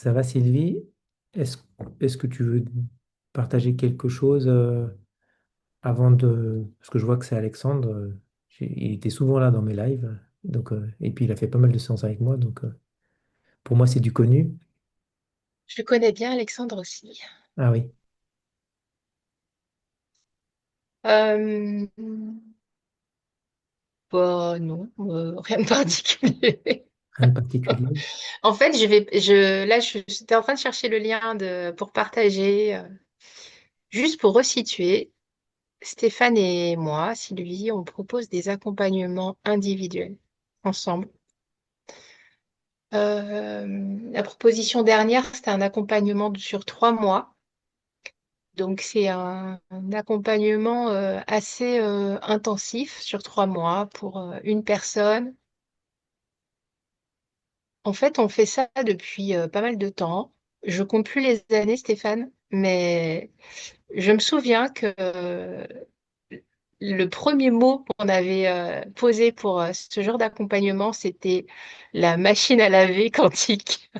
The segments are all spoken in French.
Ça va, Sylvie? Est-ce, est-ce que tu veux partager quelque chose avant de... Parce que je vois que c'est Alexandre. Il était souvent là dans mes lives. Donc, et puis, il a fait pas mal de séances avec moi. Donc, pour moi, c'est du connu. Je le connais bien, Alexandre aussi. Ah oui, Euh, Bah non, rien de particulier. rien de particulier. En fait, j'étais en train de chercher le lien pour partager, juste pour resituer. Stéphane et moi, Sylvie, on propose des accompagnements individuels ensemble. La proposition dernière, c'était un accompagnement sur 3 mois. Donc, c'est un accompagnement assez intensif sur 3 mois pour une personne. En fait, on fait ça depuis pas mal de temps. Je compte plus les années, Stéphane, mais je me souviens que le premier mot qu'on avait posé pour ce genre d'accompagnement, c'était la machine à laver quantique.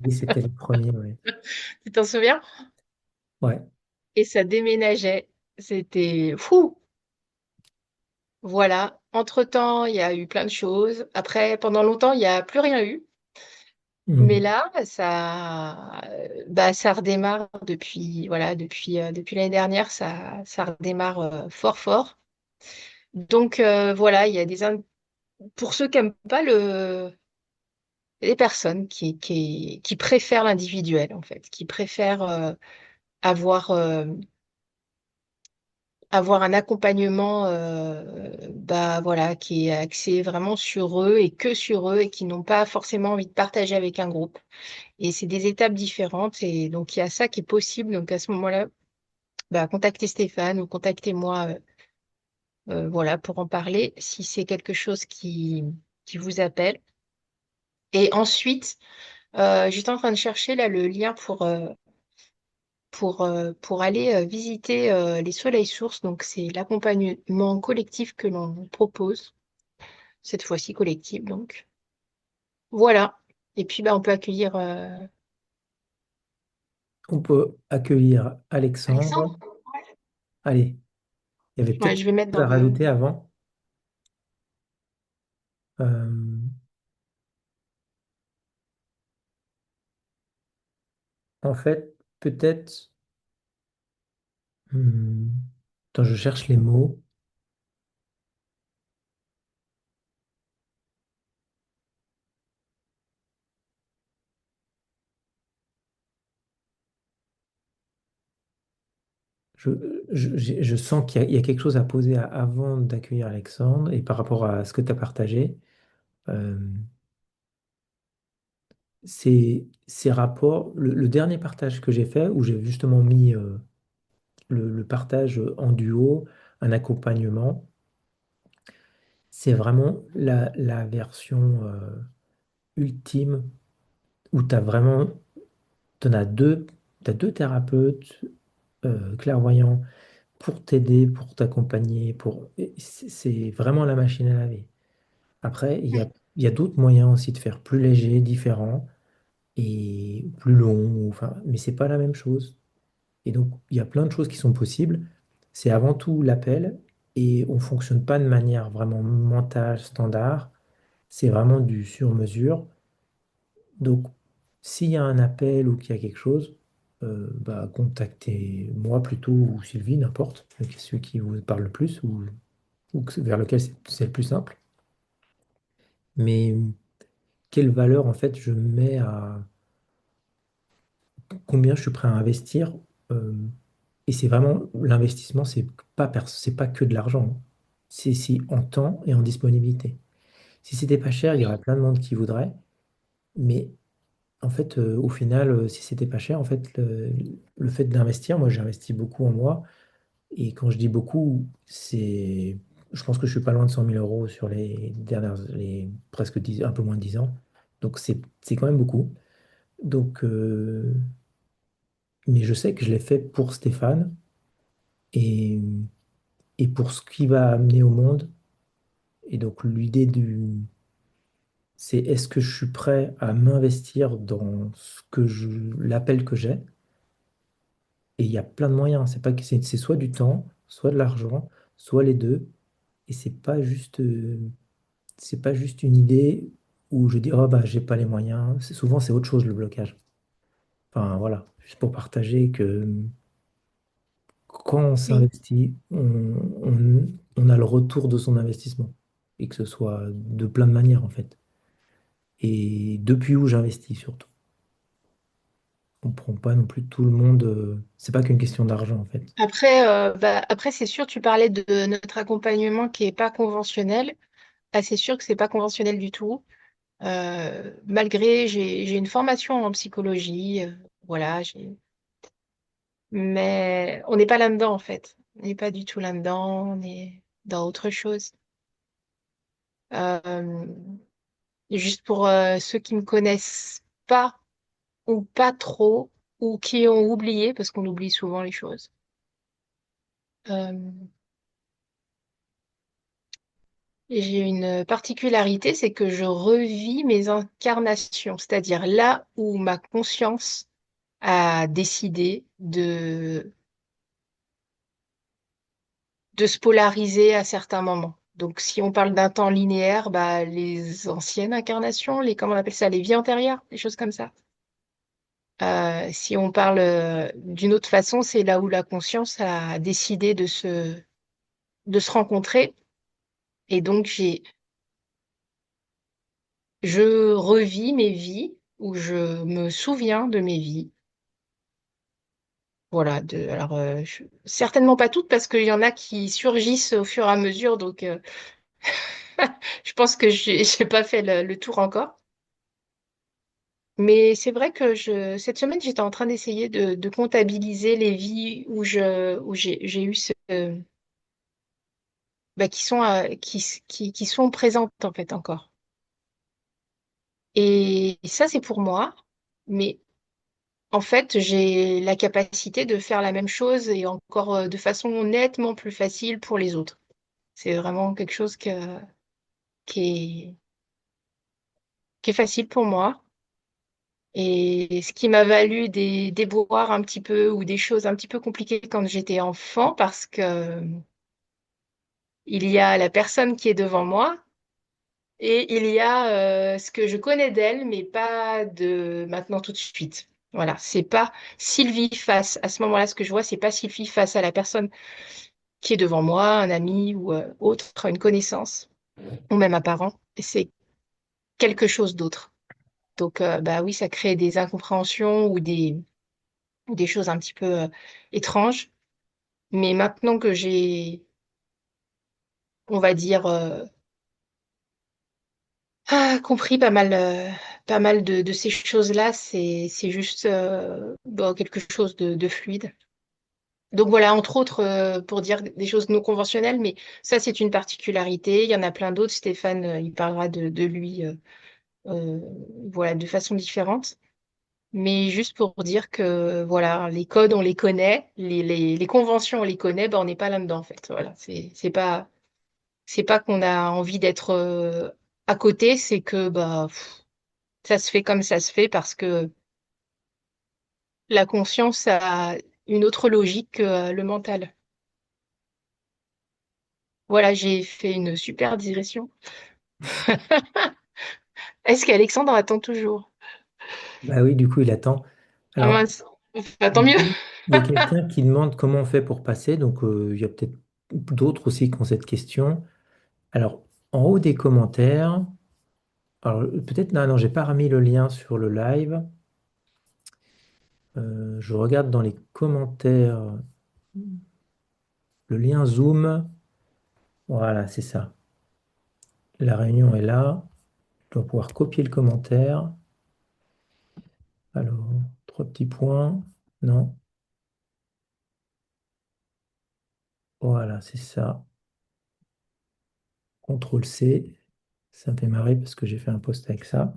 Oui, c'était le premier, ouais. Tu t'en souviens? Ouais. Et ça déménageait. C'était fou. Voilà. Entre-temps, il y a eu plein de choses. Après, pendant longtemps, il n'y a plus rien eu. Mais Mhm. là, ça redémarre depuis l'année dernière, ça redémarre fort, fort. Donc voilà, pour ceux qui n'aiment pas les personnes qui préfèrent l'individuel, en fait, qui préfèrent avoir, euh, avoir un accompagnement voilà, qui est axé vraiment sur eux et que sur eux et qui n'ont pas forcément envie de partager avec un groupe. Et c'est des étapes différentes. Et donc, il y a ça qui est possible. Donc, à ce moment-là, contactez Stéphane ou contactez-moi voilà, pour en parler si c'est quelque chose qui vous appelle. Et ensuite, j'étais en train de chercher là le lien pour aller visiter les Soleils Sources. Donc, c'est l'accompagnement collectif que l'on propose, cette fois-ci collectif. Donc, voilà. Et puis, on peut accueillir On peut accueillir Alexandre. Alexandre. Allez, il y avait Ouais, peut-être je vais quelque mettre chose dans à le... rajouter avant. Euh, en fait, peut-être... hmm, Attends, je cherche les mots. Je, je sens il y a quelque chose à poser avant d'accueillir Alexandre et par rapport à ce que tu as partagé. euh, ces rapports, le dernier partage que j'ai fait, où j'ai justement mis le partage en duo, un accompagnement, c'est vraiment la version ultime où tu as vraiment, t'en as deux, t'as deux thérapeutes clairvoyants pour t'aider, pour t'accompagner, et c'est vraiment la machine à laver. Après, il y a d'autres moyens aussi de faire plus léger, différent et plus long, enfin, mais c'est pas la même chose. Et donc, il y a plein de choses qui sont possibles. C'est avant tout l'appel et on fonctionne pas de manière vraiment mentale, standard. C'est vraiment du sur-mesure. Donc, s'il y a un appel ou qu'il y a quelque chose, contactez-moi plutôt ou Sylvie, n'importe, celui qui vous parle le plus vers lequel c'est le plus simple. Mais quelle valeur en fait je mets à combien je suis prêt à investir et c'est vraiment l'investissement, c'est pas que de l'argent, hein. C'est en temps et en disponibilité. Si c'était pas cher, il y aurait Oui. plein de monde qui voudrait, mais en fait, au final, si c'était pas cher, en fait, le fait d'investir, moi j'ai investi beaucoup en moi, et quand je dis beaucoup, je pense que je suis pas loin de 100 000 € sur les presque 10, un peu moins de 10 ans, donc c'est quand même beaucoup. Donc, mais je sais que je l'ai fait pour Stéphane et, et pour ce qu'il va amener au monde. Et donc, l'idée du. c'est est-ce que je suis prêt à m'investir dans l'appel que j'ai? Et il y a plein de moyens. C'est pas que c'est soit du temps, soit de l'argent, soit les deux. Et c'est pas juste une idée où je dis, oh bah j'ai pas les moyens. Souvent c'est autre chose le blocage. Enfin voilà, juste pour partager que quand on Oui. s'investit, on a le retour de son investissement. Et que ce soit de plein de manières en fait. Et depuis où j'investis surtout. On prend pas non plus tout le monde. C'est pas qu'une question d'argent en fait. Après, c'est sûr, tu parlais de notre accompagnement qui est pas conventionnel. Ah, c'est sûr que c'est pas conventionnel du tout. Malgré, j'ai une formation en psychologie, voilà, mais on n'est pas là-dedans en fait. On n'est pas du tout là-dedans, on est dans autre chose. Euh, Juste pour ceux qui me connaissent pas ou pas trop ou qui ont oublié, parce qu'on oublie souvent les choses. Euh, j'ai une particularité, c'est que je revis mes incarnations, c'est-à-dire là où ma conscience a décidé de se polariser à certains moments. Donc, si on parle d'un temps linéaire, bah, les anciennes incarnations, comment on appelle ça, les vies antérieures, des choses comme ça. Si on parle d'une autre façon, c'est là où la conscience a décidé de se rencontrer. Et donc, je revis mes vies ou je me souviens de mes vies. Voilà. Alors, certainement pas toutes parce qu'il y en a qui surgissent au fur et à mesure. Donc, je pense que j'ai pas fait le tour encore. Mais c'est vrai que cette semaine, j'étais en train d'essayer de comptabiliser les vies où j'ai eu bah, qui sont présentes en fait encore. Et ça, c'est pour moi. Mais en fait, j'ai la capacité de faire la même chose et encore de façon nettement plus facile pour les autres. C'est vraiment quelque chose qui est, qui est facile pour moi. Et ce qui m'a valu des déboires un petit peu ou des choses un petit peu compliquées quand j'étais enfant, parce que il y a la personne qui est devant moi et il y a ce que je connais d'elle, mais pas de maintenant tout de suite. Voilà, c'est pas Sylvie face à ce moment-là, ce que je vois, c'est pas Sylvie face à la personne qui est devant moi, un ami ou autre, une connaissance, ou même un parent. Et c'est quelque chose d'autre. Donc, bah oui, ça crée des incompréhensions ou des choses un petit peu étranges. Mais maintenant que j'ai, on va dire, compris pas mal de ces choses-là, c'est juste bon, quelque chose de fluide. Donc voilà, entre autres, pour dire des choses non conventionnelles, mais ça, c'est une particularité. Il y en a plein d'autres. Stéphane, il parlera de lui, euh, voilà, de façon différente. Mais juste pour dire que, voilà, les codes, on les connaît, les conventions, on les connaît, ben, on n'est pas là-dedans, en fait. Voilà, c'est pas qu'on a envie d'être à côté, c'est que bah, ça se fait comme ça se fait parce que la conscience a une autre logique que le mental. Voilà, j'ai fait une super digression. Est-ce qu'Alexandre attend toujours? Bah oui, du coup, il attend. Ah Alors, mince, enfin, tant du mieux. coup, il y a quelqu'un qui demande comment on fait pour passer. Donc, il y a peut-être d'autres aussi qui ont cette question. Alors, en haut des commentaires, alors peut-être, non, non, j'ai pas remis le lien sur le live. Je regarde dans les commentaires le lien Zoom. Voilà, c'est ça. La réunion est là. Je dois pouvoir copier le commentaire. Alors, trois petits points. Non. Voilà, c'est ça. CTRL C. Ça me fait marrer parce que j'ai fait un post avec ça.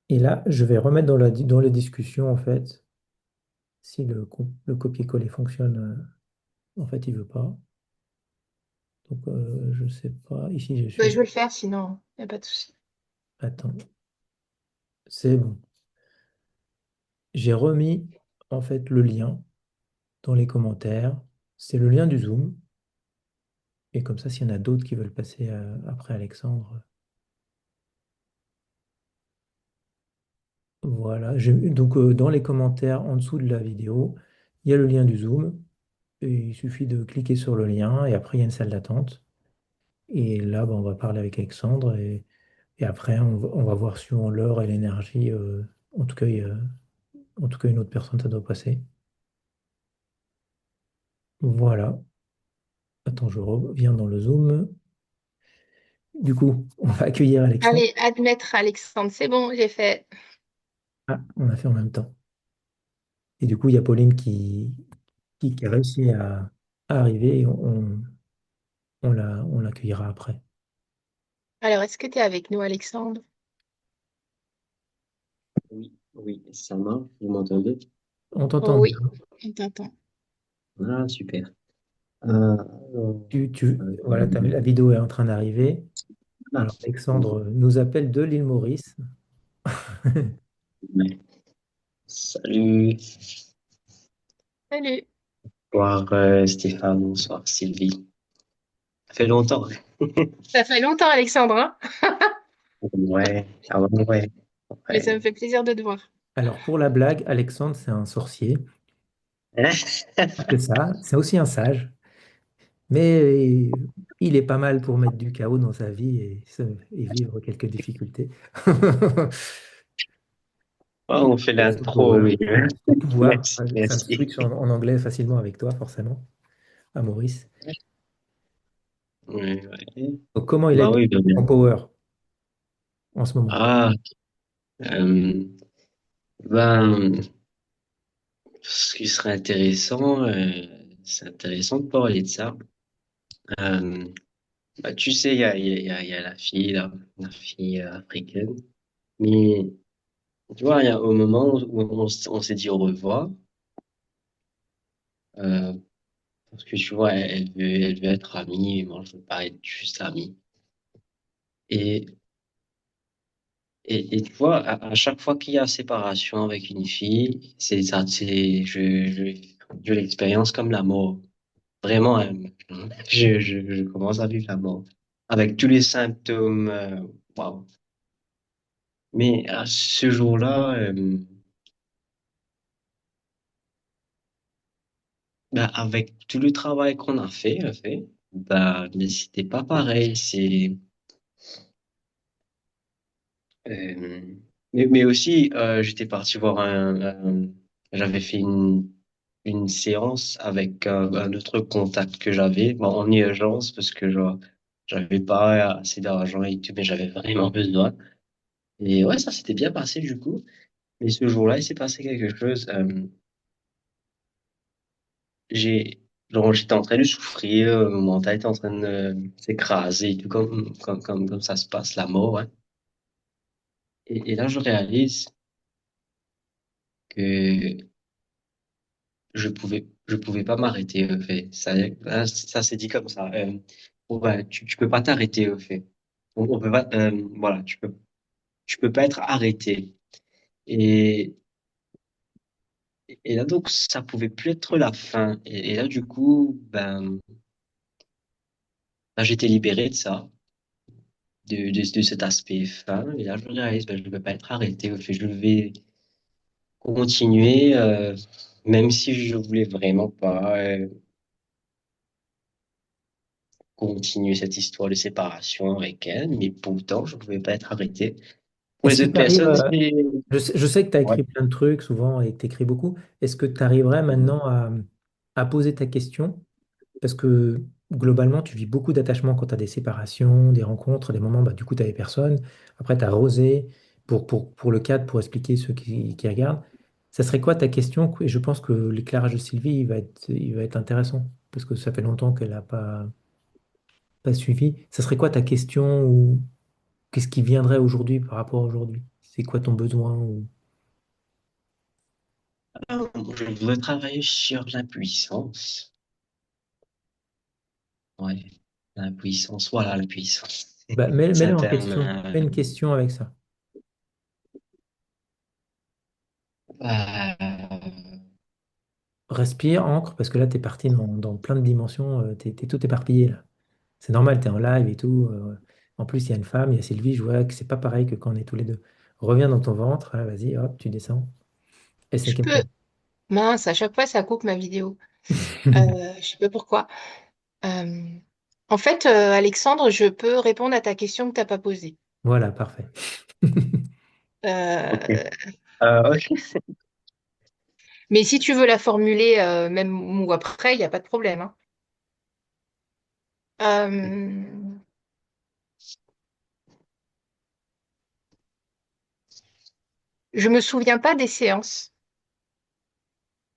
Et là, je vais remettre dans la discussion, en fait, si le copier-coller fonctionne. En fait, il veut pas. Donc, je sais pas. Ici, j'ai Bah, fait. je vais le faire, sinon, il n'y a pas de souci. Attends, c'est bon. J'ai remis en fait le lien dans les commentaires. C'est le lien du Zoom. Et comme ça, s'il y en a d'autres qui veulent passer après Alexandre, voilà. Donc, dans les commentaires en dessous de la vidéo, il y a le lien du Zoom. Et il suffit de cliquer sur le lien et après, il y a une salle d'attente. Et là, on va parler avec Alexandre et après, on va voir suivant l'heure et l'énergie. En tout cas, une autre personne, ça doit passer. Voilà. Attends, je reviens dans le Zoom. Du coup, on va accueillir Alexandre. Allez, admettre Alexandre, c'est bon, j'ai fait. Ah, on a fait en même temps. Et du coup, il y a Pauline qui a réussi à arriver et on l'accueillera après. Alors, est-ce que tu es avec nous, Alexandre? Oui, oui, ça marche, vous m'entendez? On t'entend Oh bien. oui, on t'entend. Ah, super. Alors, Voilà, la vidéo est en train d'arriver. ah, Alors, Alexandre nous appelle de l'île Maurice. ouais. Salut, Salut. bonsoir Stéphane, bonsoir Sylvie. Ça fait longtemps. Ça fait longtemps, Alexandre, hein. Ouais, ah ouais, ouais. Mais ça Ouais. me fait plaisir de te voir. Alors, pour la blague, Alexandre, c'est un sorcier. Pas que ça, c'est aussi un sage. Mais il est pas mal pour mettre du chaos dans sa vie et vivre quelques difficultés. Oh, on fait Pour son l'intro, power. oui. Son pouvoir, Merci, ça me merci. switch en anglais facilement avec toi, forcément, à Maurice. Ouais, ouais. Donc, comment il Bah est oui, bah bien. en power en ce moment? Ah, euh, ben, ce qui serait intéressant, c'est intéressant de parler de ça. Euh, Bah, tu sais, il y a la fille africaine. Mais tu vois, il y a au moment où on s'est dit au revoir, euh, parce que tu vois, elle veut être amie, et moi, je veux pas être juste amie. Et, et tu vois, à chaque fois qu'il y a séparation avec une fille, c'est ça, je l'expérience comme la mort. Vraiment, je commence à vivre la mort. Avec tous les symptômes, waouh. Mais à ce jour-là, bah, avec tout le travail qu'on a fait, bah, mais c'était pas pareil. Euh, mais aussi, j'étais parti voir j'avais fait une séance avec un autre contact que j'avais, bon, en urgence, parce que genre, j'avais pas assez d'argent et tout, mais j'avais vraiment besoin. Et ouais, ça s'était bien passé du coup. Mais ce jour-là, il s'est passé quelque chose. J'étais en train de souffrir, mon mental était en train de s'écraser et tout comme ça se passe, la mort, hein. Et là, je réalise que je pouvais pas m'arrêter, en fait. Ça s'est dit comme ça. Bon, bah, tu peux pas t'arrêter, en fait. On peut pas, voilà, tu peux pas être arrêté. Et, et là, donc, ça pouvait plus être la fin. Et là, du coup, ben, j'étais libéré de ça. De cet aspect fin. Et là, je réalise, ben, je ne peux pas être arrêté. En fait, je vais continuer, même si je voulais vraiment pas continuer cette histoire de séparation avec elle, mais pourtant, je ne pouvais pas être arrêté. Pour Est-ce les que autres tu arrives, personnes, c'est... je sais que tu as Ouais. écrit plein de trucs souvent et que tu écris beaucoup. Est-ce que tu arriverais maintenant à poser ta question? Parce que globalement, tu vis beaucoup d'attachement quand tu as des séparations, des rencontres, des moments, bah, du coup, tu n'avais personne. Après, tu as Rosé pour le cadre, pour expliquer ceux qui regardent. Ça serait quoi ta question? Et je pense que l'éclairage de Sylvie, il va être intéressant, parce que ça fait longtemps qu'elle n'a pas suivi. Ça serait quoi ta question ou qu'est-ce qui viendrait aujourd'hui par rapport à aujourd'hui? C'est quoi ton besoin ou... Alors, je voudrais travailler sur l'impuissance. Ouais, l'impuissance, voilà, l'impuissance. Bah, C'est un mets-le en terme. question. Fais une question avec ça. Euh, Respire, ancre, parce que là, tu es parti dans plein de dimensions. T'es tout éparpillé là. C'est normal, tu es en live et tout. En plus, il y a une femme, il y a Sylvie. Je vois que c'est pas pareil que quand on est tous les deux. Reviens dans ton ventre. Là, vas-y, hop, tu descends. Essaie Je quelque peux. chose. Mince, à chaque fois, ça coupe ma vidéo. Je sais pas pourquoi. Euh, En fait, Alexandre, je peux répondre à ta question que tu n'as pas posée. Voilà, parfait. ok. Euh, Ok. mais si tu veux la formuler même ou après, il n'y a pas de problème, hein. Euh, je me souviens pas des séances.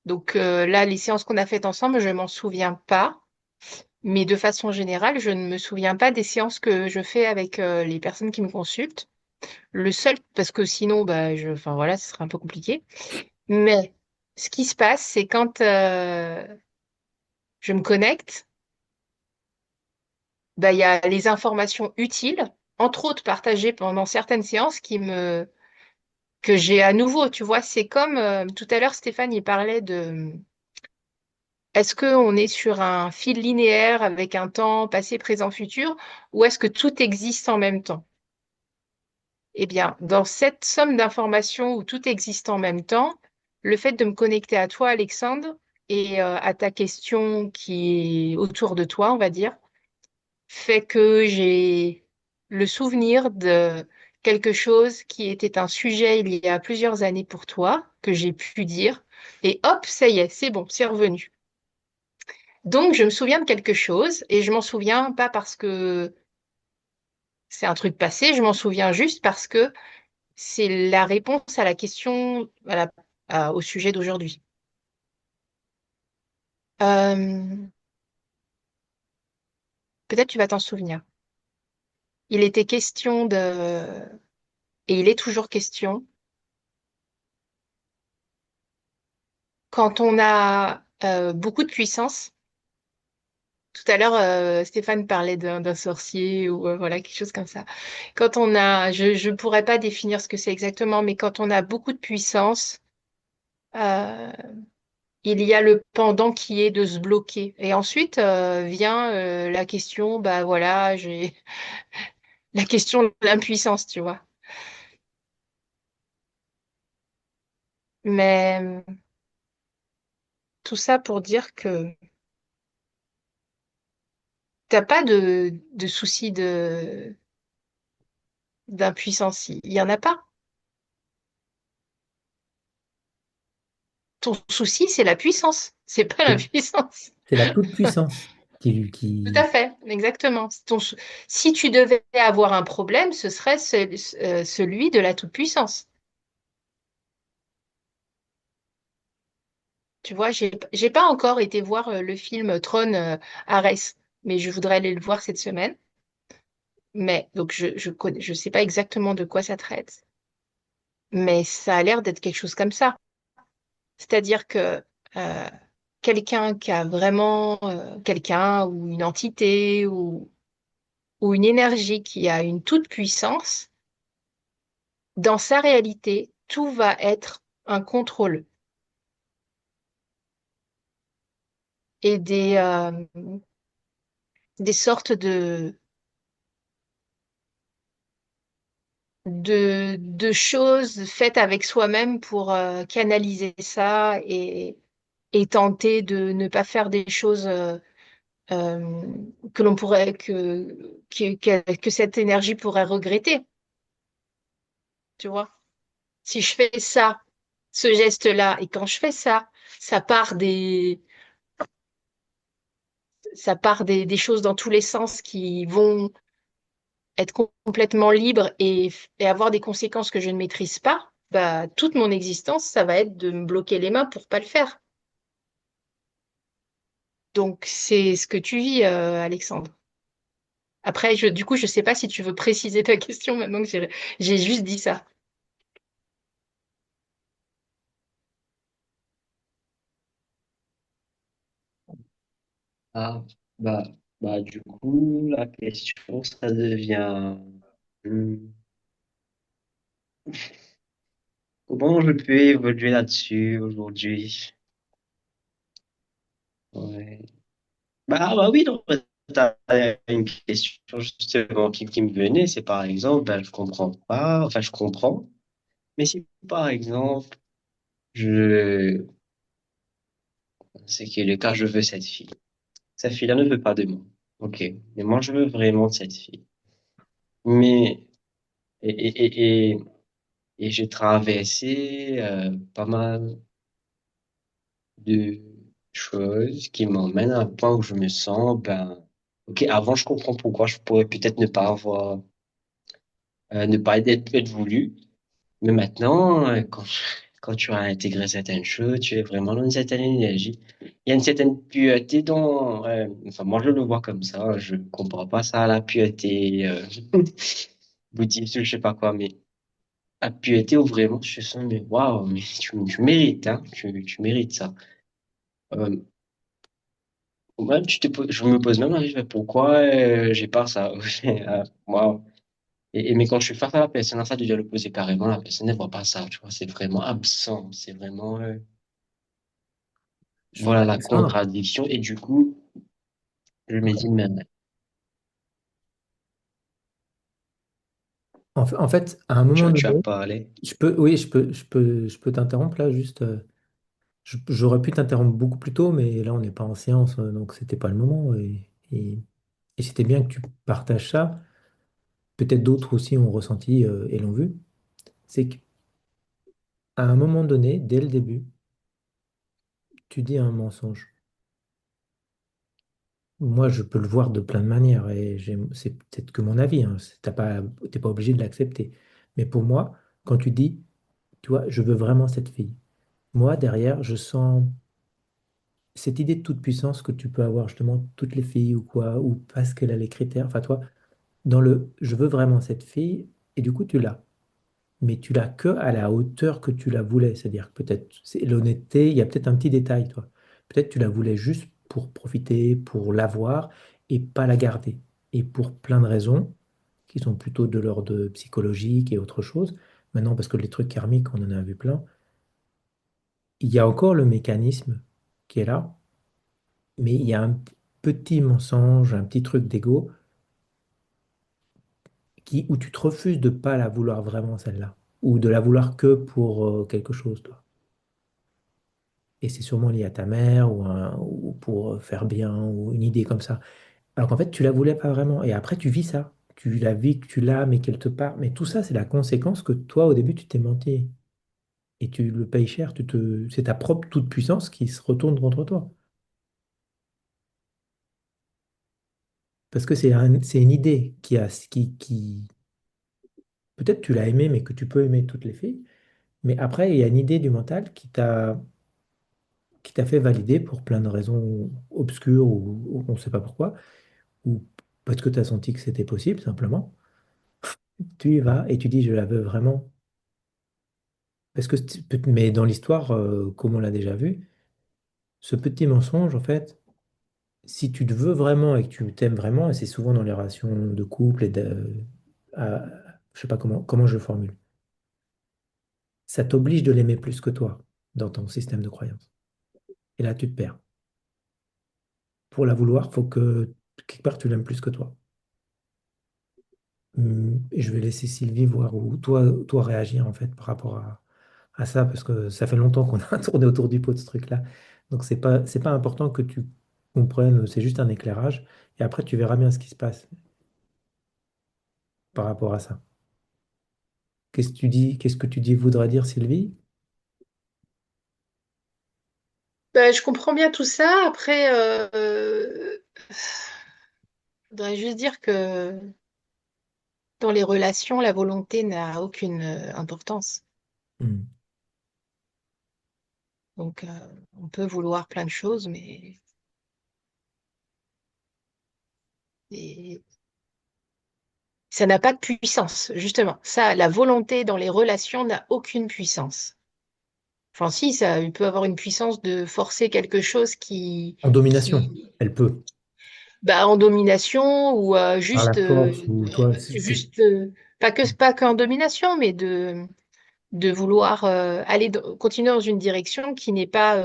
Donc là, les séances qu'on a faites ensemble, je m'en souviens pas. Mais de façon générale, je ne me souviens pas des séances que je fais avec les personnes qui me consultent. Le seul, parce que sinon, bah, enfin voilà, ce serait un peu compliqué. Mais ce qui se passe, c'est quand je me connecte, bah, il y a les informations utiles, entre autres partagées pendant certaines séances, que j'ai à nouveau. Tu vois, c'est comme tout à l'heure, Stéphane, il parlait de est-ce qu'on est sur un fil linéaire avec un temps passé, présent, futur, ou est-ce que tout existe en même temps? Eh bien, dans cette somme d'informations où tout existe en même temps, le fait de me connecter à toi, Alexandre, et à ta question qui est autour de toi, on va dire, fait que j'ai le souvenir de quelque chose qui était un sujet il y a plusieurs années pour toi, que j'ai pu dire, et hop, ça y est, c'est bon, c'est revenu. Donc, je me souviens de quelque chose, et je m'en souviens pas parce que c'est un truc passé, je m'en souviens juste parce que c'est la réponse à la question, au sujet d'aujourd'hui. Euh, Peut-être tu vas t'en souvenir. Il était question et il est toujours question, quand on a beaucoup de puissance. Tout à l'heure, Stéphane parlait d'un sorcier ou voilà, quelque chose comme ça. Quand on a, je pourrais pas définir ce que c'est exactement, mais quand on a beaucoup de puissance, euh, il y a le pendant qui est de se bloquer. Et ensuite vient la question, bah voilà, j'ai la question de l'impuissance, tu vois. Mais tout ça pour dire que t'as pas de souci d'impuissance. Il y en a pas. Ton souci, c'est la puissance. C'est pas C'est l'impuissance. c'est la toute-puissance Tout à qui... fait, exactement. Si tu devais avoir un problème, ce serait celui de la toute-puissance. Tu vois, j'ai pas encore été voir le film Tron Ares, mais je voudrais aller le voir cette semaine. Mais donc je sais pas exactement de quoi ça traite, mais ça a l'air d'être quelque chose comme ça. C'est-à-dire que euh, quelqu'un qui a vraiment quelqu'un ou une entité ou une énergie qui a une toute puissance, dans sa réalité, tout va être un contrôle et des sortes de choses faites avec soi-même pour canaliser ça et tenter de ne pas faire des choses euh, que l'on pourrait que cette énergie pourrait regretter, tu vois. Si je fais ça, ce geste-là, et quand je fais ça, ça part des choses dans tous les sens qui vont être complètement libres et avoir des conséquences que je ne maîtrise pas, bah, toute mon existence, ça va être de me bloquer les mains pour pas le faire. Donc, c'est ce que tu vis, Alexandre. Après, du coup, je sais pas si tu veux préciser ta question maintenant que j'ai juste dit ça. Ah, bah. Bah, du coup, la question, ça devient, hmm, comment je peux évoluer là-dessus aujourd'hui? Ouais. Bah oui, non, t'as une question justement qui me venait, c'est par exemple, ben, je comprends pas, enfin, je comprends, mais si par exemple, je, c'est que le cas, je veux cette fille. Cette fille-là ne veut pas de moi. Ok. Mais moi, je veux vraiment de cette fille. Mais, et, et, et, et, et j'ai traversé pas mal de choses qui m'emmènent à un point où je me sens, ben, ok, avant, je comprends pourquoi je pourrais peut-être ne pas avoir, ne pas être voulu. Mais maintenant, quand tu as intégré certaines choses, tu es vraiment dans une certaine énergie. Il y a une certaine pureté dans, enfin, moi, je le vois comme ça. Je comprends pas ça, la pureté, bouddhiste ou je sais pas quoi, mais la pureté où vraiment je sens, mais waouh, mais tu mérites, hein, tu mérites ça. Euh, Même, je me pose même la question, pourquoi j'ai pas ça? Waouh. Mais quand je suis face à la personne, ça devient l'opposé carrément. La personne ne voit pas ça, tu vois. C'est vraiment absent. C'est vraiment, voilà, la Alexandre, contradiction. Et du coup, je me dis, mais en fait, à un moment tu as donné, parlé. oui, je peux t'interrompre là, juste. J'aurais pu t'interrompre beaucoup plus tôt, mais là, on n'est pas en séance, donc c'était pas le moment. Et c'était bien que tu partages ça. Peut-être d'autres aussi ont ressenti et l'ont vu. C'est qu'à un moment donné, dès le début, tu dis un mensonge. Moi, je peux le voir de plein de manières et c'est peut-être que mon avis, hein. T'es pas obligé de l'accepter. Mais pour moi, quand tu dis, tu vois, je veux vraiment cette fille, moi, derrière, je sens cette idée de toute puissance que tu peux avoir justement toutes les filles ou quoi, ou parce qu'elle a les critères. Enfin, toi, dans le je veux vraiment cette fille, et du coup, tu l'as. Mais tu l'as que à la hauteur que tu la voulais. C'est-à-dire que peut-être, c'est l'honnêteté, il y a peut-être un petit détail, toi. Peut-être tu la voulais juste pour profiter, pour l'avoir et pas la garder. Et pour plein de raisons qui sont plutôt de l'ordre psychologique et autre chose. Maintenant, parce que les trucs karmiques, on en a vu plein, il y a encore le mécanisme qui est là, mais il y a un petit mensonge, un petit truc d'ego où tu te refuses de pas la vouloir vraiment celle-là, ou de la vouloir que pour quelque chose, toi. Et c'est sûrement lié à ta mère ou pour faire bien ou une idée comme ça. Alors qu'en fait, tu la voulais pas vraiment. Et après, tu vis ça. Tu la vis que tu l'as, mais qu'elle te part. Mais tout ça, c'est la conséquence que toi, au début, tu t'es menti. Et tu le payes cher. C'est ta propre toute-puissance qui se retourne contre toi. Parce que c'est une idée qui... Peut-être tu l'as aimée, mais que tu peux aimer toutes les filles. Mais après, il y a une idée du mental qui t'a fait valider pour plein de raisons obscures ou on ne sait pas pourquoi, ou parce que tu as senti que c'était possible, simplement. Tu y vas et tu dis, je la veux vraiment. Parce que, mais dans l'histoire, comme on l'a déjà vu, ce petit mensonge, en fait, si tu te veux vraiment et que tu t'aimes vraiment, et c'est souvent dans les relations de couple à- je sais pas comment je le formule, ça t'oblige de l'aimer plus que toi dans ton système de croyance. Et là, tu te perds. Pour la vouloir, faut que quelque part tu l'aimes plus que toi. Et je vais laisser Sylvie voir ou toi réagir en fait par rapport à ça, parce que ça fait longtemps qu'on a tourné autour du pot de ce truc-là. Donc c'est pas important que tu comprennes, c'est juste un éclairage. Et après, tu verras bien ce qui se passe par rapport à ça. Qu'est-ce que tu dis? Qu'est-ce que tu dis voudra dire Sylvie? Ben, je comprends bien tout ça. Après, je voudrais juste dire que dans les relations, la volonté n'a aucune importance. Hmm. Donc, on peut vouloir plein de choses, mais et ça n'a pas de puissance, justement. Ça, la volonté dans les relations n'a aucune puissance. Enfin, si, il peut avoir une puissance de forcer quelque chose En domination, qui, elle peut. bah, en domination ou par la juste, force ou toi, juste pas qu'en domination, mais de vouloir continuer dans une direction qui n'est pas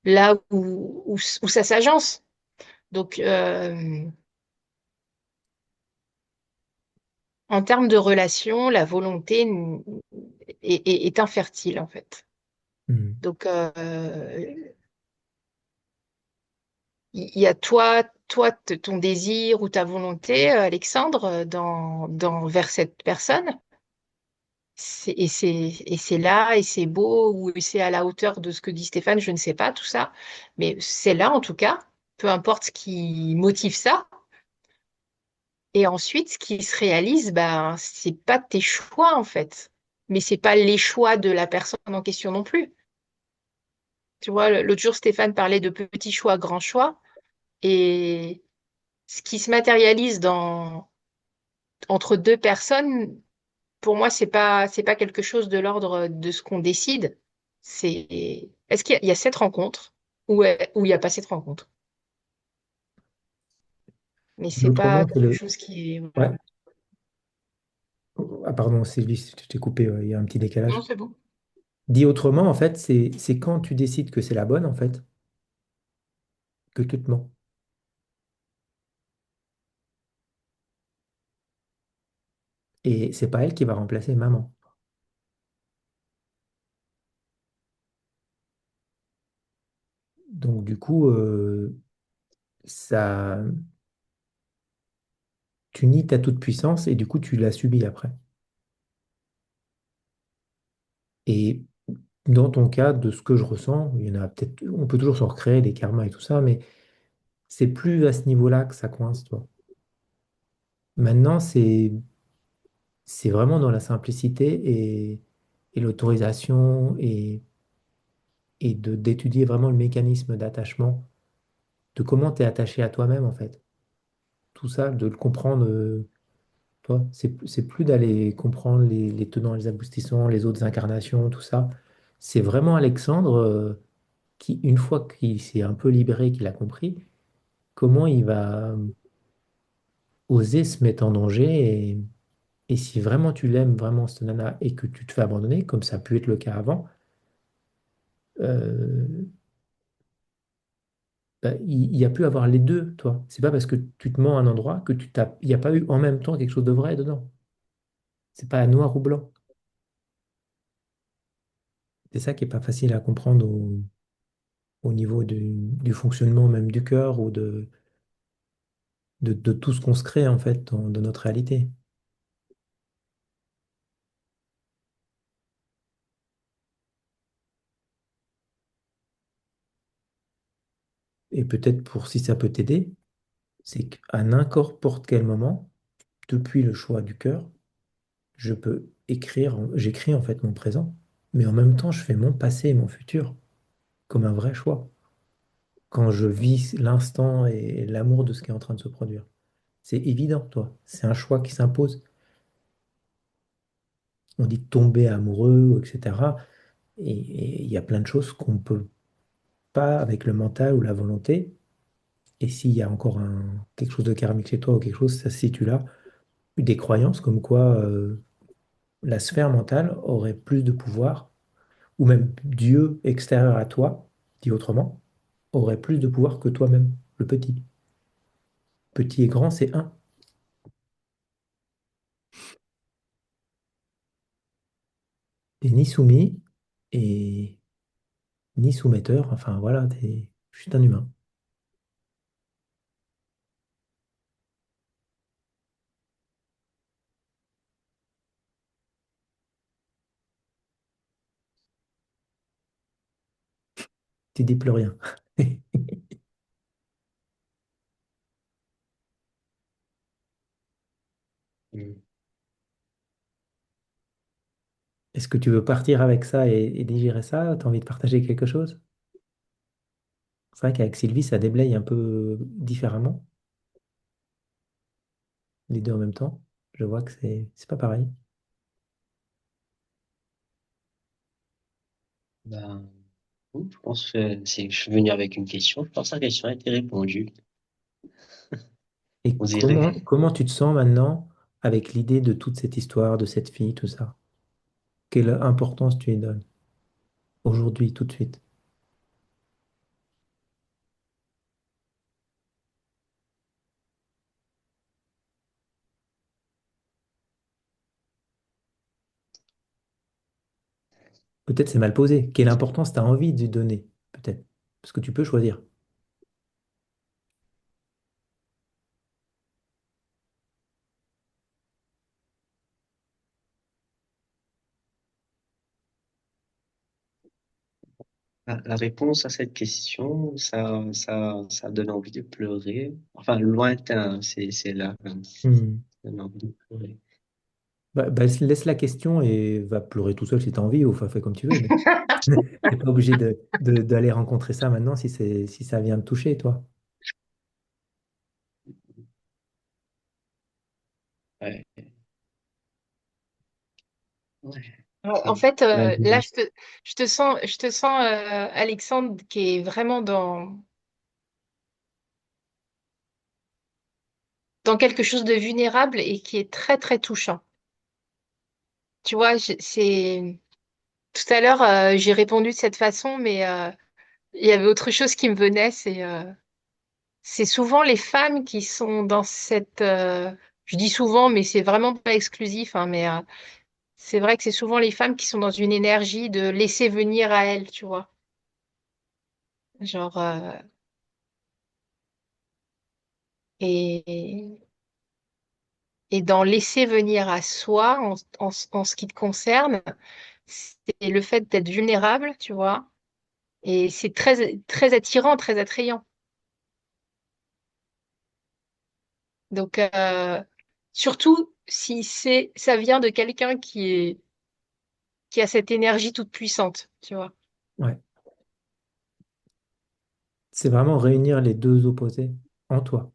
là où ça s'agence. Donc, en termes de relation, la volonté est infertile, en fait. Hmm. Donc, il y a ton désir ou ta volonté, Alexandre, vers cette personne. Et c'est là, et c'est beau, ou c'est à la hauteur de ce que dit Stéphane, je ne sais pas tout ça. Mais c'est là, en tout cas, peu importe ce qui motive ça. Et ensuite, ce qui se réalise, ben, c'est pas tes choix, en fait. Mais c'est pas les choix de la personne en question non plus. Tu vois, l'autre jour, Stéphane parlait de petits choix, grands choix. Et ce qui se matérialise entre deux personnes, pour moi, c'est pas quelque chose de l'ordre de ce qu'on décide. Est-ce qu'il y a cette rencontre ou il n'y a pas cette rencontre? Mais Dit c'est pas autrement, c'est quelque le. chose qui est, Ouais. voilà. Ah, pardon, Sylvie, je t'ai coupé, il y a un petit Non, décalage. c'est bon. Dit autrement, en fait, c'est quand tu décides que c'est la bonne, en fait, que tu te mens. Et c'est pas elle qui va remplacer maman. Donc, du coup, ça, tu nies ta toute-puissance et du coup, tu la subis après. Et dans ton cas, de ce que je ressens, il y en a peut-être, on peut toujours se recréer des karmas et tout ça, mais c'est plus à ce niveau-là que ça coince, toi. Maintenant, c'est vraiment dans la simplicité et l'autorisation et d'étudier vraiment le mécanisme d'attachement, de comment tu es attaché à toi-même, en fait. Tout ça, de le comprendre, toi. C'est plus d'aller comprendre les tenants, les aboutissants, les autres incarnations, tout ça. C'est vraiment Alexandre qui, une fois qu'il s'est un peu libéré, qu'il a compris, comment il va oser se mettre en danger. Et si vraiment tu l'aimes, vraiment, cette nana, et que tu te fais abandonner, comme ça a pu être le cas avant, euh, bah, il y a pu avoir les deux, toi. C'est pas parce que tu te mens à un endroit que il n'y a pas eu en même temps quelque chose de vrai dedans. C'est pas noir ou blanc. C'est ça qui est pas facile à comprendre au niveau du fonctionnement même du cœur ou de tout ce qu'on se crée en fait dans notre réalité. Et peut-être pour si ça peut t'aider, c'est qu'à n'importe quel moment, depuis le choix du cœur, je peux j'écris en fait mon présent, mais en même temps, je fais mon passé et mon futur comme un vrai choix. Quand je vis l'instant et l'amour de ce qui est en train de se produire. C'est évident, toi. C'est un choix qui s'impose. On dit tomber amoureux, etc. Et il y a plein de choses qu'on ne peut pas avec le mental ou la volonté. Et s'il y a encore quelque chose de karmique chez toi ou quelque chose, ça se situe là. Des croyances comme quoi la sphère mentale aurait plus de pouvoir, ou même Dieu extérieur à toi, dit autrement, aurait plus de pouvoir que toi-même, le petit. Petit et grand, c'est un. T'es ni soumis et ni soumetteur, enfin voilà, t'es juste un humain. Tu dis plus rien. Mm. Est-ce que tu veux partir avec ça et digérer ça? T'as envie de partager quelque chose? C'est vrai qu'avec Sylvie, ça déblaye un peu différemment, les deux en même temps. Je vois que c'est pas pareil. Ben, oui, je pense que je suis venu avec une question. Je pense que la question a été répondue. Et on dirait. comment tu te sens maintenant avec l'idée de toute cette histoire, de cette fille, tout ça? Quelle importance tu y donnes aujourd'hui, tout de suite? Peut-être c'est mal posé. Quelle importance tu as envie de lui donner? Peut-être. Parce que tu peux choisir. La réponse à cette question, ça donne envie de pleurer. Enfin, lointain, c'est là, hein. Hmm. Ça donne envie de pleurer. Laisse la question et va pleurer tout seul si tu as envie, ou enfin, fais comme tu veux, mais t'es pas obligé d'aller rencontrer ça maintenant si ça vient de toucher, toi. Ouais, ouais. Ouais, en Hum. fait, là, Imagine. je te sens, Alexandre, qui est vraiment dans quelque chose de vulnérable et qui est très, très touchant. Tu vois, c'est tout à l'heure, j'ai répondu de cette façon, mais il y avait autre chose qui me venait. C'est souvent les femmes qui sont dans cette. Je dis souvent, mais c'est vraiment pas exclusif, hein, mais c'est vrai que c'est souvent les femmes qui sont dans une énergie de laisser venir à elles, tu vois. Genre, et, et dans laisser venir à soi, en ce qui te concerne, c'est le fait d'être vulnérable, tu vois. Et c'est très, très attirant, très attrayant. Donc, surtout si ça vient de quelqu'un qui a cette énergie toute puissante, tu vois. Ouais. C'est vraiment réunir les deux opposés en toi.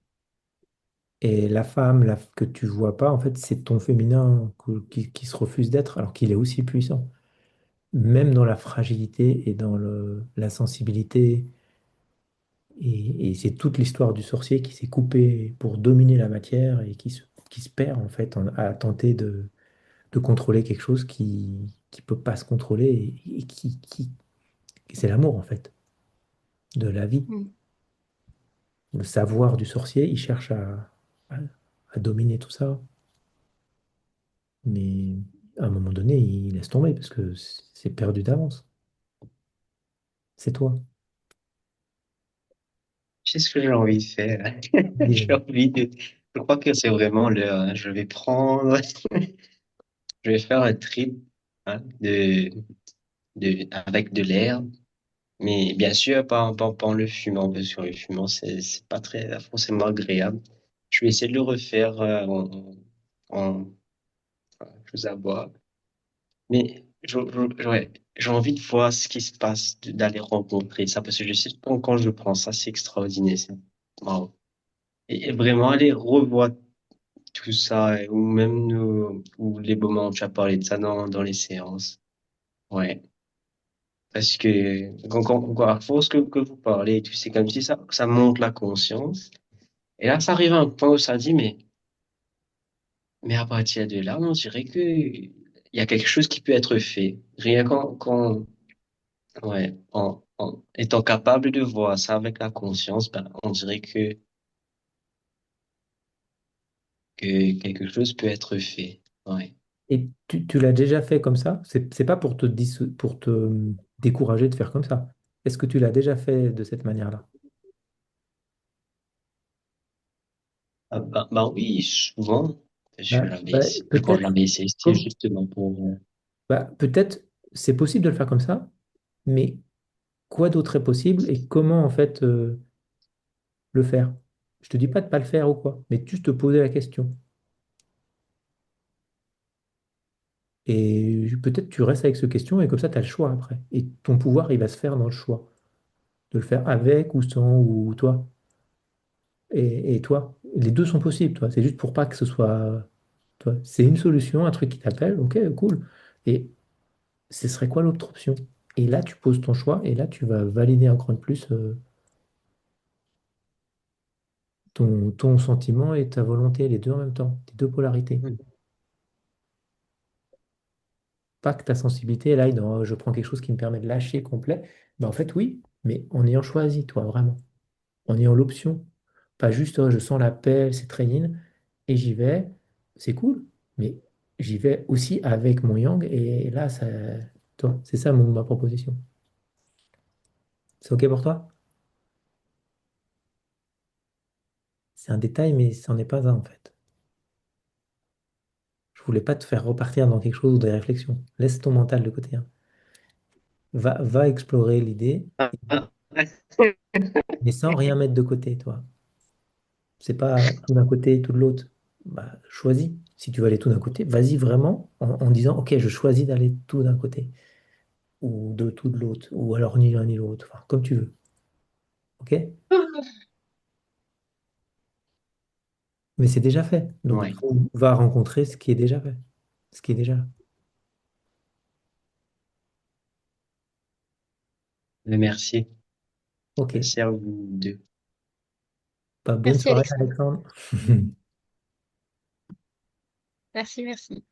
Et la femme que tu vois pas, en fait, c'est ton féminin qui se refuse d'être, alors qu'il est aussi puissant. Même dans la fragilité et dans la sensibilité. Et c'est toute l'histoire du sorcier qui s'est coupé pour dominer la matière et qui se perd, en fait, à tenter de contrôler quelque chose qui peut pas se contrôler et et c'est l'amour, en fait, de la vie. Mm. Le savoir du sorcier, il cherche à, à dominer tout ça. Mais à un moment donné, il laisse tomber parce que c'est perdu d'avance. C'est toi. C'est ce que j'ai envie de faire. J'ai Dis-le. envie de. Je crois que c'est vraiment l'heure, hein. Je vais prendre. Je vais faire un trip, hein, avec de l'air. Mais bien sûr, pas en le fumant, parce que le fumant, c'est pas très forcément agréable. Je vais essayer de le refaire en chose à boire. Mais ouais, j'ai envie de voir ce qui se passe, d'aller rencontrer ça, parce que je sais que quand je prends ça, c'est extraordinaire. Wow. Et vraiment aller revoir tout ça, ou même ou les moments où tu as parlé de ça dans les séances. Ouais. Parce que à force que vous parlez, et tout, c'est comme si ça monte la conscience. Et là, ça arrive à un point où ça dit, mais à partir de là, on dirait que il y a quelque chose qui peut être fait. Rien ouais, en étant capable de voir ça avec la conscience, ben, on dirait que quelque chose peut être fait. Ouais. Et tu l'as déjà fait comme ça? C'est pas pour pour te décourager de faire comme ça. Est-ce que tu l'as déjà fait de cette manière-là? Ah, bah oui, souvent, je crois que Peut-être j'avais essayé, c'était comme, justement pour, peut-être c'est possible de le faire comme ça, mais quoi d'autre est possible et comment en fait le faire? Je te dis pas de pas le faire ou quoi, mais juste te poser la question. Et peut-être tu restes avec cette question et comme ça tu as le choix après. Et ton pouvoir il va se faire dans le choix. De le faire avec ou sans ou toi. Et toi, les deux sont possibles, toi. C'est juste pour pas que ce soit. Toi, c'est une solution, un truc qui t'appelle, ok, cool. Et ce serait quoi l'autre option? Et là, tu poses ton choix et là, tu vas valider encore de plus ton sentiment et ta volonté, les deux en même temps, les deux polarités. Hmm. Pas que ta sensibilité, là, dans je prends quelque chose qui me permet de lâcher complet. Ben, en fait, oui, mais en ayant choisi, toi, vraiment. En ayant l'option. Pas juste, oh, je sens l'appel, c'est très yin, et j'y vais, c'est cool, mais j'y vais aussi avec mon yang, et là, ça, toi, c'est ça ma proposition. C'est OK pour toi? C'est un détail, mais c'en est pas un, en fait. Je voulais pas te faire repartir dans quelque chose ou des réflexions. Laisse ton mental de côté, hein. Va explorer l'idée, Ah, ah, mais sans rien mettre de côté, toi. C'est pas tout d'un côté, tout de l'autre. Bah, choisis. Si tu veux aller tout d'un côté, vas-y vraiment en disant, OK, je choisis d'aller tout d'un côté, ou de tout de l'autre, ou alors ni l'un ni l'autre, enfin, comme tu veux. OK? Mais c'est déjà fait. Donc, ouais, va rencontrer ce qui est déjà fait, ce qui est déjà là. mais merci. OK. Merci à vous deux. Bah, bonne Merci soirée, Alexandre. Alexandre. Merci, merci.